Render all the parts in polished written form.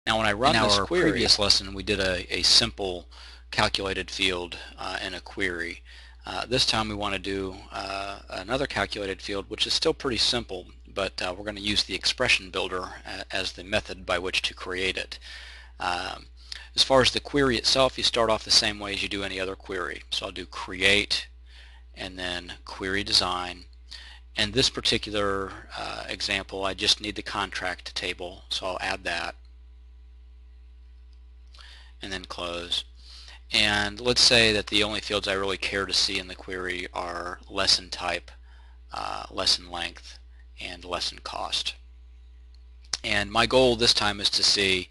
Now when I run this query, in our previous lesson we did a simple calculated field in a query. This time we want to do another calculated field, which is still pretty simple, but we're going to use the expression builder as the method by which to create it. As far as the query itself, you start off the same way as you do any other query. So I'll do create and then query design. In this particular example, I just need the contract table, so I'll add that and then close. And let's say that the only fields I really care to see in the query are lesson type, lesson length, and lesson cost. And my goal this time is to see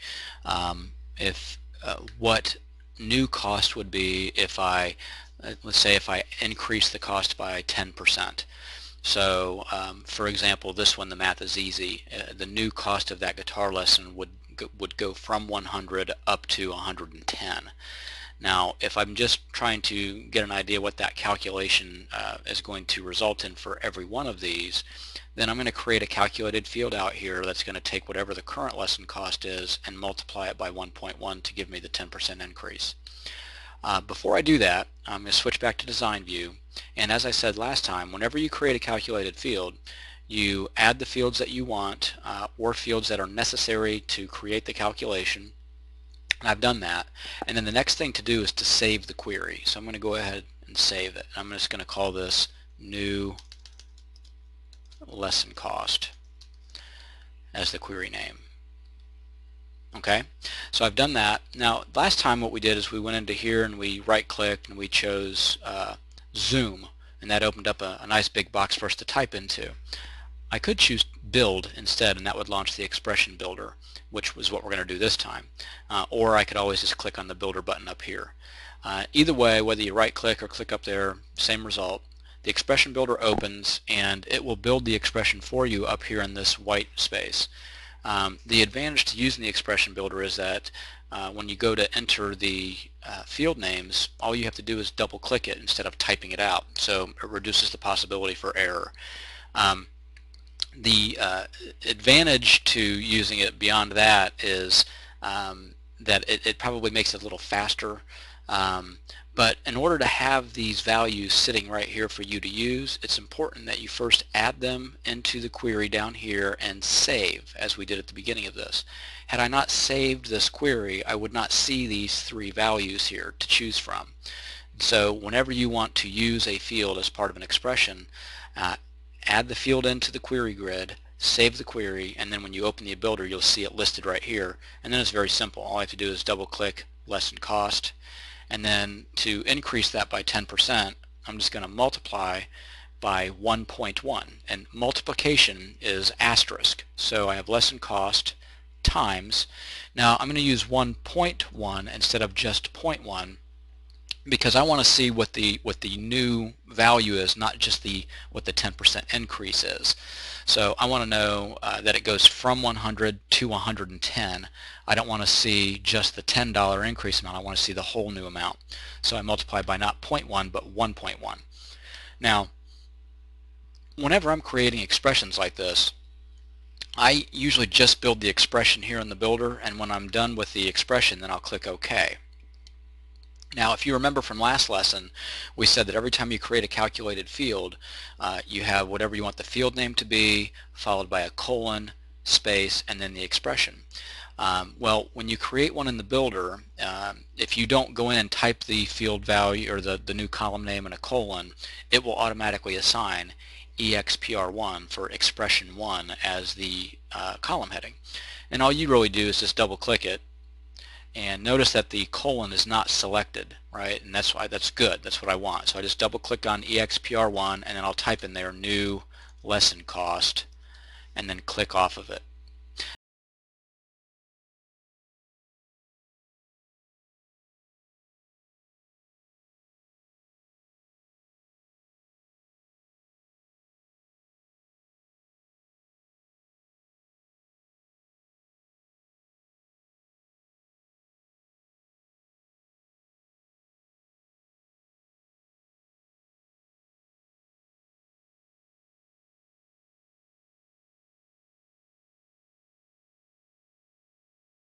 what new cost would be if I, let's say if I increase the cost by 10%. So for example, this one, the math is easy. The new cost of that guitar lesson would go from 100 up to 110. Now if I'm just trying to get an idea what that calculation is going to result in for every one of these, then I'm going to create a calculated field out here that's going to take whatever the current lesson cost is and multiply it by 1.1 to give me the 10% increase. Before I do that, I'm going to switch back to design view, and as I said last time, whenever you create a calculated field, you add the fields that you want or fields that are necessary to create the calculation. And I've done that, and then the next thing to do is to save the query. So I'm going to go ahead and save it. I'm just going to call this new lesson cost as the query name. Okay, so I've done that. Now last time what we did is we went into here and we right clicked and we chose zoom, and that opened up a nice big box for us to type into. I could choose build instead, and that would launch the expression builder, which was what we're going to do this time. Or I could always just click on the builder button up here. Either way, whether you right click or click up there, same result. The expression builder opens and it will build the expression for you up here in this white space. The advantage to using the expression builder is that when you go to enter the field names, all you have to do is double click it instead of typing it out, so it reduces the possibility for error. The advantage to using it beyond that is that it probably makes it a little faster. But in order to have these values sitting right here for you to use, it's important that you first add them into the query down here and save, as we did at the beginning of this. Had I not saved this query, I would not see these three values here to choose from. So whenever you want to use a field as part of an expression, add the field into the query grid, save the query, and then when you open the builder you'll see it listed right here. And then it's very simple. All I have to do is double click lesson cost, and then to increase that by 10%, I'm just going to multiply by 1.1, and multiplication is asterisk. So I have lesson cost times. Now I'm going to use 1.1 instead of just 0.1 because I want to see what the new value is, not just what the 10% increase is. So I want to know that it goes from 100 to 110. I don't want to see just the $10 increase amount. I want to see the whole new amount. So I multiply by not 0.1 but 1.1. Now whenever I'm creating expressions like this, I usually just build the expression here in the builder, and when I'm done with the expression then I'll click OK. Now if you remember from last lesson, we said that every time you create a calculated field, you have whatever you want the field name to be, followed by a colon, space, and then the expression. Well, when you create one in the builder, if you don't go in and type the field value or the new column name and a colon, it will automatically assign EXPR1 for expression 1 as the column heading. And all you really do is just double click it, and notice that the colon is not selected, right? And that's good. That's what I want. So I just double click on EXPR1 and then I'll type in there new lesson cost and then click off of it.